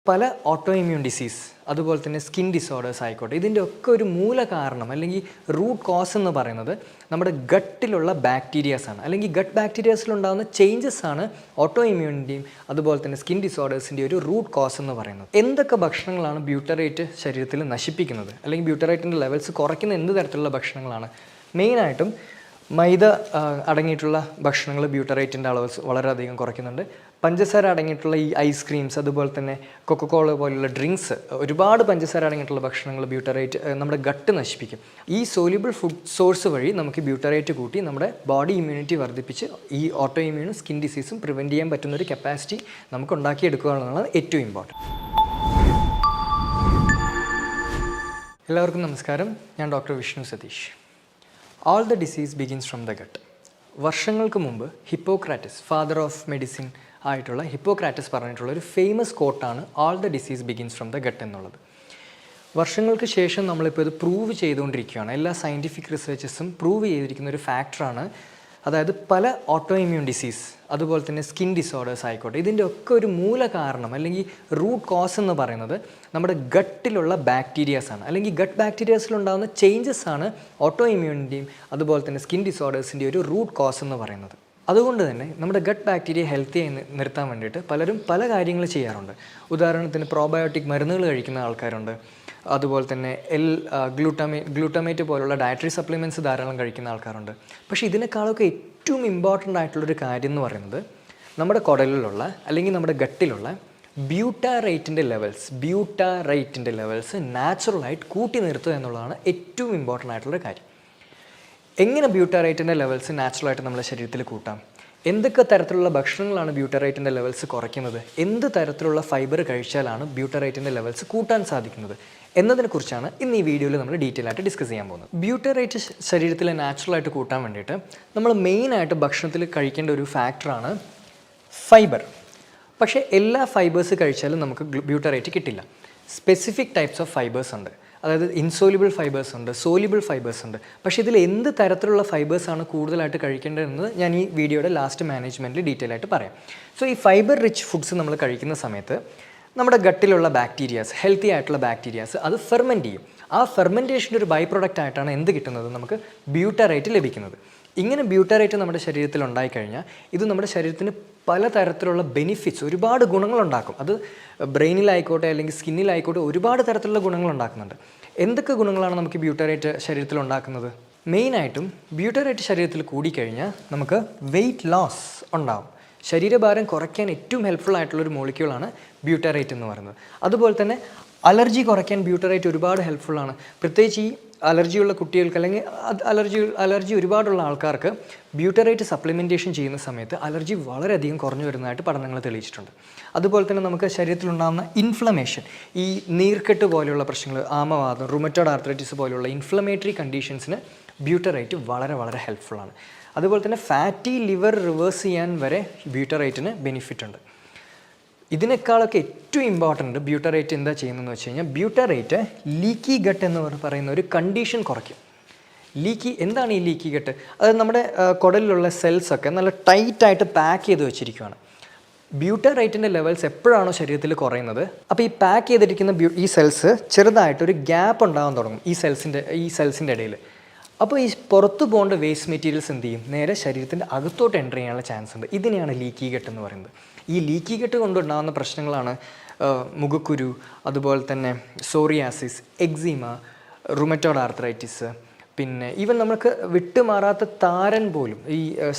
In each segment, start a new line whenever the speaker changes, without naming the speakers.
പല auto immune disease അതുപോലെ തന്നെ സ്കിൻ ഡിസോർഡേഴ്സ് ആയിക്കോട്ടെ, ഇതിൻ്റെ ഒക്കെ ഒരു മൂല കാരണം അല്ലെങ്കിൽ റൂട്ട് കോസ് എന്ന് പറയുന്നത് നമ്മുടെ ഗട്ടിലുള്ള ബാക്ടീരിയാസാണ്. അല്ലെങ്കിൽ ഗട്ട് ബാക്ടീരിയാസിലുണ്ടാകുന്ന ചേഞ്ചസ് ആണ് ഓട്ടോ ഇമ്മ്യൂണിൻ്റെയും അതുപോലെ തന്നെ സ്കിൻ ഡിസോർഡേഴ്സിൻ്റെയും ഒരു റൂട്ട് കോസ് എന്ന് പറയുന്നത്. എന്തൊക്കെ ഭക്ഷണങ്ങളാണ് ബ്യൂട്ടറേറ്റ് ശരീരത്തിൽ നശിപ്പിക്കുന്നത് അല്ലെങ്കിൽ ബ്യൂട്ടറേറ്റിൻ്റെ ലെവൽസ് കുറയ്ക്കുന്ന എന്ത് തരത്തിലുള്ള ഭക്ഷണങ്ങളാണ്? മെയിനായിട്ടും മൈദ അടങ്ങിയിട്ടുള്ള ഭക്ഷണങ്ങൾ ബ്യൂട്ടറേറ്റിൻ്റെ അളവ് വളരെയധികം കുറയ്ക്കുന്നുണ്ട്. പഞ്ചസാര അടങ്ങിയിട്ടുള്ള ഈ ഐസ്ക്രീംസ് അതുപോലെ തന്നെ കൊക്കക്കോള പോലുള്ള ഡ്രിങ്ക്സ്, ഒരുപാട് പഞ്ചസാര അടങ്ങിയിട്ടുള്ള ഭക്ഷണങ്ങൾ ബ്യൂട്ടറേറ്റ് നമ്മുടെ ഗട്ട് നശിപ്പിക്കും. ഈ സോല്യൂബിൾ ഫുഡ് സോഴ്സ് വഴി നമുക്ക് ബ്യൂട്ടറേറ്റ് കൂട്ടി നമ്മുടെ ബോഡി ഇമ്മ്യൂണിറ്റി വർദ്ധിപ്പിച്ച് ഈ ഓട്ടോ ഇമ്മ്യൂണും സ്കിൻ ഡിസീസും പ്രിവെൻറ്റ് ചെയ്യാൻ പറ്റുന്നൊരു കപ്പാസിറ്റി നമുക്ക് ഉണ്ടാക്കിയെടുക്കുക എന്നുള്ളതാണ് ഏറ്റവും ഇമ്പോർട്ടൻറ്റ്. എല്ലാവർക്കും നമസ്കാരം, ഞാൻ doctor Vishnu Satheesh. All the disease begins from the gut. വർഷങ്ങൾക്ക് മുമ്പ് ഹിപ്പോക്രാറ്റസ്, ഫാദർ ഓഫ് മെഡിസിൻ ആയിട്ടുള്ള ഹിപ്പോക്രാറ്റസ് പറഞ്ഞിട്ടുള്ള ഒരു ഫേമസ് കോട്ടാണ് all the disease begins from the gut എന്നുള്ളത്. വർഷങ്ങൾക്ക് ശേഷം നമ്മളിപ്പോൾ ഇത് പ്രൂവ് ചെയ്തുകൊണ്ടിരിക്കുകയാണ്. എല്ലാ സയൻറ്റിഫിക് റിസർച്ചസും പ്രൂവ് ചെയ്തിരിക്കുന്ന ഒരു ഫാക്ടറാണ്. അതായത് പല ഓട്ടോ ഇമ്മ്യൂൺ ഡിസീസ് അതുപോലെ തന്നെ സ്കിൻ ഡിസോർഡേഴ്സ് ആയിക്കോട്ടെ, ഇതിൻ്റെ ഒക്കെ ഒരു മൂല കാരണം അല്ലെങ്കിൽ റൂട്ട് കോസ് എന്ന് പറയുന്നത് നമ്മുടെ ഗട്ടിലുള്ള ബാക്ടീരിയാസാണ്. അല്ലെങ്കിൽ ഗട്ട് ബാക്ടീരിയാസിലുണ്ടാകുന്ന ചേഞ്ചസ് ആണ് ഓട്ടോ ഇമ്മ്യൂണിൻ്റെയും അതുപോലെ തന്നെ സ്കിൻ ഡിസോർഡേഴ്സിൻ്റെയും ഒരു റൂട്ട് കോസ് എന്ന് പറയുന്നത്. അതുകൊണ്ട് തന്നെ നമ്മുടെ ഗട്ട് ബാക്ടീരിയ ഹെൽത്തി ആയി നിർത്താൻ വേണ്ടിയിട്ട് പലരും പല കാര്യങ്ങൾ ചെയ്യാറുണ്ട്. ഉദാഹരണത്തിന് പ്രോബയോട്ടിക് മരുന്നുകൾ കഴിക്കുന്ന ആൾക്കാരുണ്ട്. അതുപോലെ തന്നെ ഗ്ലൂട്ടമേറ്റ് പോലുള്ള ഡയറ്ററി സപ്ലിമെൻറ്റ്സ് ധാരാളം കഴിക്കുന്ന ആൾക്കാരുണ്ട്. പക്ഷേ ഇതിനേക്കാളൊക്കെ ഏറ്റവും ഇമ്പോർട്ടൻ്റ് ആയിട്ടുള്ളൊരു കാര്യം എന്ന് പറയുന്നത് നമ്മുടെ കുടലിലുള്ള അല്ലെങ്കിൽ നമ്മുടെ ഗട്ടിലുള്ള ബ്യൂട്ടാറേറ്റിൻ്റെ ലെവൽസ് നാച്ചുറലായിട്ട് കൂട്ടി നിർത്തുക എന്നുള്ളതാണ് ഏറ്റവും ഇമ്പോർട്ടൻ്റ് ആയിട്ടുള്ള കാര്യം. എങ്ങനെ ബ്യൂട്ടാറേറ്റിൻ്റെ ലെവൽസ് നാച്ചുറലായിട്ട് നമ്മുടെ ശരീരത്തിൽ കൂട്ടാം? എന്തൊക്കെ തരത്തിലുള്ള ഭക്ഷണങ്ങളാണ് ബ്യൂട്ടറേറ്റിൻ്റെ ലെവൽസ് കുറയ്ക്കുന്നത്? എന്ത് തരത്തിലുള്ള ഫൈബർ കഴിച്ചാലാണ് ബ്യൂട്ടറേറ്റിൻ്റെ ലെവൽസ് കൂട്ടാൻ സാധിക്കുന്നത് എന്നതിനെക്കുറിച്ചാണ് ഇന്ന് ഈ വീഡിയോയിൽ നമ്മൾ ഡീറ്റെയിൽ ആയിട്ട് ഡിസ്കസ് ചെയ്യാൻ പോകുന്നത്. ബ്യൂട്ടറേറ്റ് ശരീരത്തിൽ നാച്ചുറലായിട്ട് കൂട്ടാൻ വേണ്ടിയിട്ട് നമ്മൾ മെയിനായിട്ട് ഭക്ഷണത്തിൽ കഴിക്കേണ്ട ഒരു ഫാക്ടറാണ് ഫൈബർ. പക്ഷേ എല്ലാ ഫൈബേഴ്സ് കഴിച്ചാലും നമുക്ക് ബ്യൂട്ടറേറ്റ് കിട്ടില്ല. സ്പെസിഫിക് ടൈപ്സ് ഓഫ് ഫൈബേഴ്സ് ഉണ്ട്. അതായത് ഇൻസോല്യൂബിൾ ഫൈബേഴ്സ് ഉണ്ട്, സോല്യൂബിൾ ഫൈബേഴ്സ് ഉണ്ട്. പക്ഷേ ഇതിൽ എന്ത് തരത്തിലുള്ള ഫൈബേഴ്സാണ് കൂടുതലായിട്ട് കഴിക്കേണ്ടതെന്ന് ഞാൻ ഈ വീഡിയോയുടെ ലാസ്റ്റ് മാനേജ്മെൻറ്റിൽ ഡീറ്റെയിൽ ആയിട്ട് പറയാം. സോ ഈ ഫൈബർ റിച്ച് ഫുഡ്സ് നമ്മൾ കഴിക്കുന്ന സമയത്ത് നമ്മുടെ ഗട്ടിലുള്ള ബാക്ടീരിയാസ്, ഹെൽത്തി ആയിട്ടുള്ള ബാക്ടീരിയാസ് അത് ഫെർമെൻറ്റ് ചെയ്യും. ആ ഫെർമെൻറ്റേഷൻ്റെ ഒരു ബൈ പ്രൊഡക്റ്റ് ആയിട്ടാണ് എന്ത് കിട്ടുന്നത്? നമുക്ക് ബ്യൂട്ടറേറ്റ് ലഭിക്കുന്നത്. ഇങ്ങനെ ബ്യൂട്ടറേറ്റ് നമ്മുടെ ശരീരത്തിൽ ഉണ്ടായിക്കഴിഞ്ഞാൽ ഇത് നമ്മുടെ ശരീരത്തിന് പലതരത്തിലുള്ള ബെനിഫിറ്റ്സ്, ഒരുപാട് ഗുണങ്ങളുണ്ടാക്കും. അത് ബ്രെയിനിലായിക്കോട്ടെ അല്ലെങ്കിൽ സ്കിന്നിലായിക്കോട്ടെ ഒരുപാട് തരത്തിലുള്ള ഗുണങ്ങളുണ്ടാക്കുന്നുണ്ട്. എന്തൊക്കെ ഗുണങ്ങളാണ് നമുക്ക് ബ്യൂട്ടറേറ്റ് ശരീരത്തിൽ ഉണ്ടാക്കുന്നത്? മെയിനായിട്ടും ബ്യൂട്ടറേറ്റ് ശരീരത്തിൽ കൂടിക്കഴിഞ്ഞാൽ നമുക്ക് വെയ്റ്റ് ലോസ് ഉണ്ടാകും. ശരീരഭാരം കുറയ്ക്കാൻ ഏറ്റവും ഹെൽപ്ഫുൾ ആയിട്ടുള്ളൊരു മോളിക്യൂളാണ് ബ്യൂട്ടറേറ്റ് എന്ന് പറയുന്നത്. അതുപോലെ തന്നെ അലർജി കുറയ്ക്കാൻ ബ്യൂട്ടറേറ്റ് ഒരുപാട് ഹെൽപ്ഫുള്ളാണ്. പ്രത്യേകിച്ച് ഈ അലർജിയുള്ള കുട്ടികൾക്ക് അല്ലെങ്കിൽ അലർജി ഒരുപാടുള്ള ആൾക്കാർക്ക് ബ്യൂട്ടറേറ്റ് സപ്ലിമെൻറ്റേഷൻ ചെയ്യുന്ന സമയത്ത് അലർജി വളരെയധികം കുറഞ്ഞു വരുന്നതായിട്ട് പഠനങ്ങൾ തെളിയിച്ചിട്ടുണ്ട്. അതുപോലെ തന്നെ നമുക്ക് ശരീരത്തിലുണ്ടാകുന്ന ഇൻഫ്ലമേഷൻ, ഈ നീർക്കെട്ട് പോലെയുള്ള പ്രശ്നങ്ങൾ, ആമവാദം, റുമറ്റോയ്ഡ് ആർത്രൈറ്റിസ് പോലെയുള്ള ഇൻഫ്ലമേറ്ററി കണ്ടീഷൻസിന് ബ്യൂട്ടറേറ്റ് വളരെ ഹെൽപ്ഫുള്ളാണ്. അതുപോലെ തന്നെ ഫാറ്റി ലിവർ റിവേഴ്സ് ചെയ്യാൻ വരെ ബ്യൂട്ടറേറ്റിന് ബെനിഫിറ്റ് ഉണ്ട്. ഇതിനേക്കാളൊക്കെ ഏറ്റവും ഇമ്പോർട്ടൻറ്റ് ബ്യൂട്ടറേറ്റ് എന്താ ചെയ്യുന്നതെന്ന് വെച്ച് കഴിഞ്ഞാൽ ബ്യൂട്ടറേറ്റ് ലീക്കി ഗട്ട് എന്ന് പറയുന്ന ഒരു കണ്ടീഷൻ കുറയ്ക്കും. എന്താണ് ഈ ലീക്കി ഗട്ട്? അത് നമ്മുടെ കുടലിലുള്ള സെൽസൊക്കെ നല്ല ടൈറ്റായിട്ട് പാക്ക് ചെയ്ത് വെച്ചിരിക്കുകയാണ്. ബ്യൂട്ടറേറ്റിൻ്റെ ലെവൽസ് എപ്പോഴാണോ ശരീരത്തിൽ കുറയുന്നത്, അപ്പോൾ ഈ പാക്ക് ചെയ്തിരിക്കുന്ന ഈ സെൽസ് ചെറുതായിട്ടൊരു ഗ്യാപ്പ് ഉണ്ടാകാൻ തുടങ്ങും ഈ സെൽസിൻ്റെ ഇടയിൽ. അപ്പോൾ ഈ പുറത്തു പോകേണ്ട വേസ്റ്റ് മെറ്റീരിയൽസ് എന്ത് ചെയ്യും? നേരെ ശരീരത്തിൻ്റെ അകത്തോട്ട് എൻ്റർ ചെയ്യാനുള്ള ചാൻസ് ഉണ്ട്. ഇതിനെയാണ് ലീക്കി ഗട്ട് എന്ന് പറയുന്നത്. ഈ ലീക്കി ഗട്ട് കൊണ്ടുണ്ടാകുന്ന പ്രശ്നങ്ങളാണ് മുഖക്കുരു, അതുപോലെ തന്നെ സോറിയാസിസ്, എക്സിമ, റുമറ്റോയ്ഡ് ആർത്രൈറ്റിസ്, പിന്നെ ഈവൻ നമുക്ക് വിട്ടുമാറാത്ത താരൻ പോലും, ഈ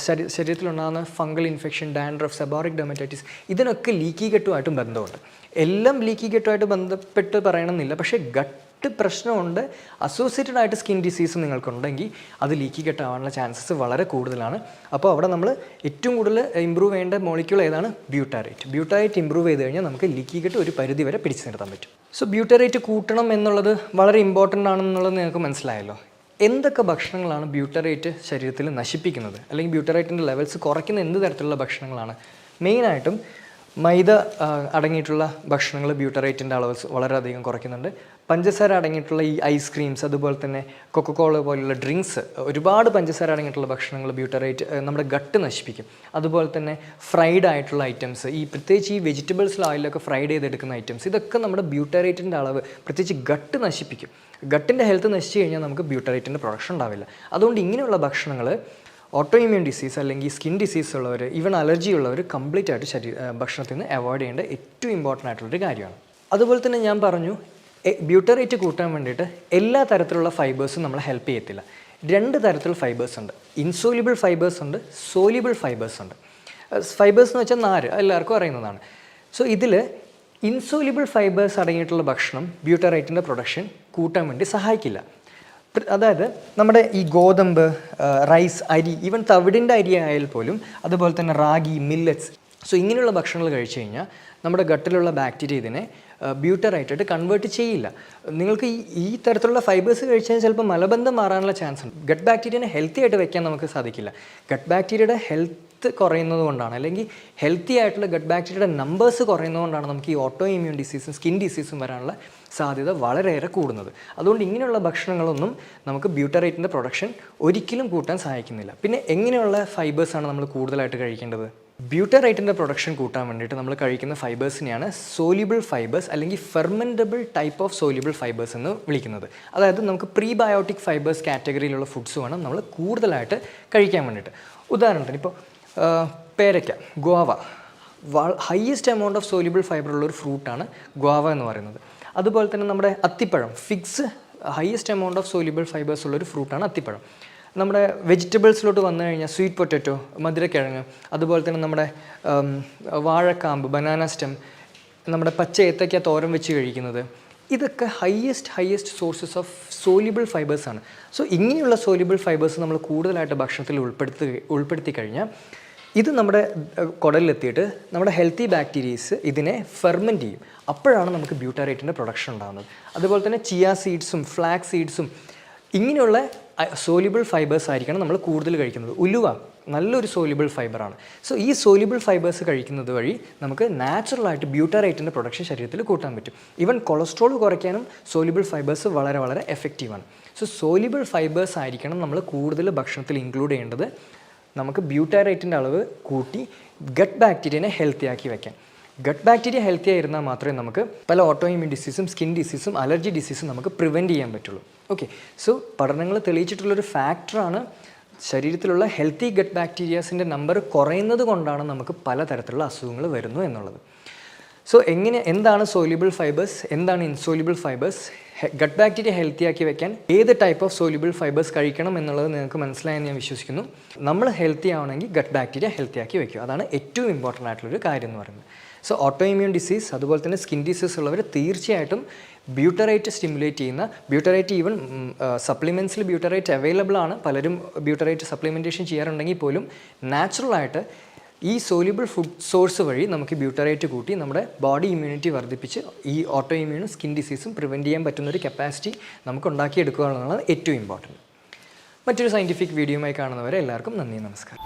ശരീരത്തിലുണ്ടാകുന്ന fungal infection, dandruff, seborrhoeic dermatitis, ഇതിനൊക്കെ ലീക്കി ഗട്ടുമായിട്ടും ബന്ധമുണ്ട്. എല്ലാം ലീക്കി ഗട്ടുമായിട്ട് ബന്ധപ്പെട്ട് പറയണമെന്നില്ല, പക്ഷേ ഗട്ട് പ്രശ്നമുണ്ട്, അസോസിയേറ്റഡ് ആയിട്ട് സ്കിൻ ഡിസീസ് നിങ്ങൾക്കുണ്ടെങ്കിൽ അത് ലീക്കി ഗട്ട് ആവാനുള്ള ചാൻസസ് വളരെ കൂടുതലാണ്. അപ്പോൾ അവിടെ നമ്മൾ ഏറ്റവും കൂടുതൽ ഇമ്പ്രൂവ് ചെയ്യേണ്ട മോളിക്യൂൾ ഏതാണ്? ബ്യൂട്ടറേറ്റ് ഇമ്പ്രൂവ് ചെയ്ത് കഴിഞ്ഞാൽ നമുക്ക് ലീക്കി ഗട്ട് ഒരു പരിധി വരെ പിടിച്ചു നിർത്താൻ പറ്റും. സോ ബ്യൂട്ടറേറ്റ് കൂട്ടണം എന്നുള്ളത് വളരെ ഇമ്പോർട്ടൻ്റ് ആണെന്നുള്ളത് നിങ്ങൾക്ക് മനസ്സിലായല്ലോ. എന്തൊക്കെ ഭക്ഷണങ്ങളാണ് ബ്യൂട്ടറേറ്റ് ശരീരത്തിൽ നശിപ്പിക്കുന്നത് അല്ലെങ്കിൽ ബ്യൂട്ടറേറ്റിൻ്റെ ലെവൽസ് കുറയ്ക്കുന്ന എന്ത് തരത്തിലുള്ള ഭക്ഷണങ്ങളാണ്? മെയിനായിട്ടും മൈദ അടങ്ങിയിട്ടുള്ള ഭക്ഷണങ്ങൾ ബ്യൂട്ടറേറ്റിൻ്റെ അളവ് വളരെയധികം കുറയ്ക്കുന്നുണ്ട്. പഞ്ചസാര അടങ്ങിയിട്ടുള്ള ഈ ഐസ്ക്രീംസ്, അതുപോലെ തന്നെ കൊക്കക്കോള പോലുള്ള ഡ്രിങ്ക്സ്, ഒരുപാട് പഞ്ചസാര അടങ്ങിയിട്ടുള്ള ഭക്ഷണങ്ങൾ ബ്യൂട്ടറേറ്റ് നമ്മുടെ ഗട്ട് നശിപ്പിക്കും. അതുപോലെ തന്നെ ഫ്രൈഡ് ആയിട്ടുള്ള ഐറ്റംസ്, ഈ പ്രത്യേകിച്ച് ഈ വെജിറ്റബിൾസിൽ ഓയിലൊക്കെ ഫ്രൈഡ് ചെയ്തെടുക്കുന്ന ഐറ്റംസ്, ഇതൊക്കെ നമ്മുടെ ബ്യൂട്ടറേറ്റിൻ്റെ അളവ് പ്രത്യേകിച്ച് ഗട്ട് നശിപ്പിക്കും. ഗട്ടിൻ്റെ ഹെൽത്ത് നശിച്ചു കഴിഞ്ഞാൽ നമുക്ക് ബ്യൂട്ടറേറ്റിൻ്റെ പ്രൊഡക്ഷൻ ഉണ്ടാവില്ല. അതുകൊണ്ട് ഇങ്ങനെയുള്ള ഭക്ഷണങ്ങൾ ഓട്ടോ ഇമ്മ്യൂൺ ഡിസീസ് അല്ലെങ്കിൽ സ്കിൻ ഡിസീസ് ഉള്ളവർ, ഈവൻ അലർജി ഉള്ളവർ കംപ്ലീറ്റ് ആയിട്ട് ഭക്ഷണത്തിൽ നിന്ന് അവോയ്ഡ് ചെയ്യേണ്ട ഏറ്റവും ഇമ്പോർട്ടൻ്റ് ആയിട്ടുള്ളൊരു കാര്യമാണ്. അതുപോലെ തന്നെ ഞാൻ പറഞ്ഞു, ബ്യൂട്ടറേറ്റ് കൂട്ടാൻ വേണ്ടിയിട്ട് എല്ലാ തരത്തിലുള്ള ഫൈബേഴ്സും നമ്മളെ ഹെൽപ്പ് ചെയ്യത്തില്ല. 2 തരത്തിലുള്ള ഫൈബേഴ്സ് ഉണ്ട്. ഇൻസോല്യൂബിൾ ഫൈബേഴ്സ് ഉണ്ട്, സോല്യൂബിൾ ഫൈബേഴ്സ് ഉണ്ട്. ഫൈബേഴ്സ് എന്ന് വെച്ചാൽ നാര്, എല്ലാവർക്കും അറിയുന്നതാണ്. സോ ഇതിൽ ഇൻസോല്യൂബിൾ ഫൈബേഴ്സ് അടങ്ങിയിട്ടുള്ള ഭക്ഷണം ബ്യൂട്ടറേറ്റിൻ്റെ പ്രൊഡക്ഷൻ കൂട്ടാൻ വേണ്ടി സഹായിക്കില്ല. അതായത് നമ്മുടെ ഈ ഗോതമ്പ്, റൈസ്, അരി, ഈവൻ തവിടിൻ്റെ അരി ആയാൽ പോലും, അതുപോലെ തന്നെ റാഗി, മില്ലറ്റ്സ്, സോ ഇങ്ങനെയുള്ള ഭക്ഷണങ്ങൾ കഴിച്ചു കഴിഞ്ഞാൽ നമ്മുടെ ഗട്ടിലുള്ള ബാക്ടീരിയ ഇതിനെ ബ്യൂട്ടറേറ്റായിട്ട് കൺവേർട്ട് ചെയ്യില്ല. നിങ്ങൾക്ക് ഈ തരത്തിലുള്ള ഫൈബേഴ്സ് കഴിച്ചാൽ ചിലപ്പോൾ മലബന്ധം മാറാനുള്ള ചാൻസ് ഉണ്ട്. ഗട്ട് ബാക്ടീരിയനെ ഹെൽത്തി ആയിട്ട് വെക്കാൻ നമുക്ക് സാധിക്കില്ല. ഗട്ട് ബാക്ടീരിയയുടെ ഹെൽത്ത് കുറയുന്നത് കൊണ്ടാണ്, അല്ലെങ്കിൽ ഹെൽത്തി ആയിട്ടുള്ള ഗട്ട് ബാക്ടീരിയയുടെ നമ്പേഴ്സ് കുറയുന്നതുകൊണ്ടാണ് നമുക്ക് ഈ ഓട്ടോ ഇമ്മ്യൂൺ ഡിസീസും സ്കിൻ ഡിസീസും വരാനുള്ള സാധ്യത വളരെയേറെ കൂടുന്നത്. അതുകൊണ്ട് ഇങ്ങനെയുള്ള ഭക്ഷണങ്ങളൊന്നും നമുക്ക് ബ്യൂട്ടറേറ്റിൻ്റെ പ്രൊഡക്ഷൻ ഒരിക്കലും കൂട്ടാൻ സഹായിക്കുന്നില്ല. പിന്നെ എങ്ങനെയുള്ള ഫൈബേഴ്സാണ് നമ്മൾ കൂടുതലായിട്ട് കഴിക്കേണ്ടത്? ബ്യൂട്ടറേറ്റിൻ്റെ പ്രൊഡക്ഷൻ കൂട്ടാൻ വേണ്ടിയിട്ട് നമ്മൾ കഴിക്കുന്ന ഫൈബേഴ്സിനെയാണ് സോല്യൂബിൾ ഫൈബേഴ്സ് അല്ലെങ്കിൽ ഫെർമെൻറ്റബിൾ ടൈപ്പ് ഓഫ് സോല്യൂബിൾ ഫൈബേഴ്സ് എന്ന് വിളിക്കുന്നത്. അതായത് നമുക്ക് പ്രീബയോട്ടിക് ഫൈബേഴ്സ് കാറ്റഗറിയിലുള്ള ഫുഡ്സ് വേണം നമ്മൾ കൂടുതലായിട്ട് കഴിക്കാൻ വേണ്ടിയിട്ട്. ഉദാഹരണത്തിന് ഇപ്പോൾ പേരയ്ക്ക, guava, highest amount of soluble fibre ഉള്ളൊരു ഫ്രൂട്ടാണ് ഗോവ എന്ന് പറയുന്നത്. അതുപോലെ തന്നെ നമ്മുടെ അത്തിപ്പഴം, figs, highest amount of soluble fibres ഉള്ളൊരു ഫ്രൂട്ടാണ് അത്തിപ്പഴം. നമ്മുടെ വെജിറ്റബിൾസിലോട്ട് വന്നു കഴിഞ്ഞാൽ സ്വീറ്റ് പൊറ്റാറ്റോ, മധുരക്കിഴങ്ങ്, അതുപോലെ തന്നെ നമ്മുടെ വാഴക്കാമ്പ്, ബനാന സ്റ്റെം, നമ്മുടെ പച്ച ഏത്തയ്ക്ക തോരൻ വെച്ച് കഴിക്കുന്നത്, ഇതൊക്കെ ഹയസ്റ്റ് സോഴ്സസ് ഓഫ് സോല്യൂബിൾ ഫൈബേഴ്സാണ്. സോ ഇങ്ങനെയുള്ള സോല്യൂബിൾ ഫൈബേഴ്സ് നമ്മൾ കൂടുതലായിട്ട് ഭക്ഷണത്തിൽ ഉൾപ്പെടുത്തി കഴിഞ്ഞാൽ ഇത് നമ്മുടെ കുടലിലെത്തിയിട്ട് നമ്മുടെ ഹെൽത്തി ബാക്ടീരിയസ് ഇതിനെ ഫെർമെൻറ്റ് ചെയ്യും. അപ്പോഴാണ് നമുക്ക് ബ്യൂട്ടറേറ്റിൻ്റെ പ്രൊഡക്ഷൻ ഉണ്ടാകുന്നത്. അതുപോലെ തന്നെ ചിയ സീഡ്സും ഫ്ലാക്സ് സീഡ്സും ഇങ്ങനെയുള്ള സോല്യൂബിൾ ഫൈബേഴ്സ് ആയിരിക്കണം നമ്മൾ കൂടുതൽ കഴിക്കുന്നത്. ഉലുവ നല്ലൊരു സോല്യൂബിൾ ഫൈബറാണ്. സോ ഈ സോല്യൂബിൾ ഫൈബേഴ്സ് കഴിക്കുന്നത് വഴി നമുക്ക് നാച്ചുറലായിട്ട് ബ്യൂട്ടറേറ്റിൻ്റെ പ്രൊഡക്ഷൻ ശരീരത്തിൽ കൂട്ടാൻ പറ്റും. ഈവൻ കൊളസ്ട്രോൾ കുറയ്ക്കാനും സോല്യൂബിൾ ഫൈബേഴ്സ് വളരെ എഫക്റ്റീവാണ്. സോ സോല്യൂബിൾ ഫൈബേഴ്സ് ആയിരിക്കണം നമ്മൾ കൂടുതൽ ഭക്ഷണത്തിൽ ഇൻക്ലൂഡ് ചെയ്യേണ്ടത്, നമുക്ക് ബ്യൂട്ടറേറ്റിൻ്റെ അളവ് കൂട്ടി ഗട്ട് ബാക്ടീരിയനെ ഹെൽത്തി ആക്കി വയ്ക്കാൻ. ഗട്ട് ബാക്ടീരിയ ഹെൽത്തി ആയിരുന്നാൽ മാത്രമേ നമുക്ക് പല ഓട്ടോ ഇമ്മ്യൂൺ ഡിസീസും സ്കിൻ ഡിസീസും അലർജി ഡിസീസും നമുക്ക് പ്രിവെൻറ്റ് ചെയ്യാൻ പറ്റുള്ളൂ. ഓക്കെ, സോ പഠനങ്ങൾ തെളിയിച്ചിട്ടുള്ളൊരു ഫാക്ടറാണ് ശരീരത്തിലുള്ള ഹെൽത്തി ഗട്ട് ബാക്ടീരിയാസിൻ്റെ നമ്പർ കുറയുന്നത് കൊണ്ടാണ് നമുക്ക് പലതരത്തിലുള്ള അസുഖങ്ങൾ വരുന്നു എന്നുള്ളത്. സോ എന്താണ് സോല്യൂബിൾ ഫൈബേഴ്സ്, എന്താണ് insoluble fibres, gut bacteria healthy ആക്കി വെക്കാൻ ഏത് ടൈപ്പ് ഓഫ് സോല്യൂബിൾ ഫൈബേഴ്സ് കഴിക്കണം എന്നുള്ളത് നിങ്ങൾക്ക് മനസ്സിലായെന്ന് ഞാൻ വിശ്വസിക്കുന്നു. നമ്മൾ ഹെൽത്തി ആവണമെങ്കിൽ ഗട്ട് ബാക്ടീരിയ ഹെൽത്തി ആക്കി വെക്കുക. അതാണ് ഏറ്റവും ഇമ്പോർട്ടൻ്റ് ആയിട്ടുള്ളൊരു കാര്യം എന്ന് പറയുന്നത്. സോ ഓട്ടോ ഇമ്മ്യൂൺ ഡിസീസ്, അതുപോലെ തന്നെ സ്കിൻ ഡിസീസ് ഉള്ളവർ തീർച്ചയായിട്ടും ബ്യൂട്ടറേറ്റ് സ്റ്റിമുലേറ്റ് ചെയ്യുന്ന, ബ്യൂട്ടറേറ്റ് ഈവൻ സപ്ലിമെൻറ്റ്സിൽ ബ്യൂട്ടറേറ്റ് അവൈലബിൾ ആണ്. പലരും ബ്യൂട്ടറേറ്റ് സപ്ലിമെൻറ്റേഷൻ ചെയ്യാറുണ്ടെങ്കിൽ പോലും നാച്ചുറലായിട്ട് ഈ സോല്യൂബിൾ ഫുഡ് സോഴ്സ് വഴി നമുക്ക് ബ്യൂട്ടറേറ്റ് കൂട്ടി നമ്മുടെ ബോഡി ഇമ്മ്യൂണിറ്റി വർദ്ധിപ്പിച്ച് ഈ ഓട്ടോ ഇമ്മ്യൂണും സ്കിൻ ഡിസീസും പ്രിവെൻറ്റ് ചെയ്യാൻ പറ്റുന്നൊരു കപ്പാസിറ്റി നമുക്ക് ഉണ്ടാക്കിയെടുക്കുക എന്നുള്ളതാണ് ഏറ്റവും ഇമ്പോർട്ടൻറ്റ്. മറ്റൊരു സയൻറ്റിഫിക് വീഡിയോയുമായി കാണുന്നവരെ എല്ലാവർക്കും നന്ദി, നമസ്കാരം.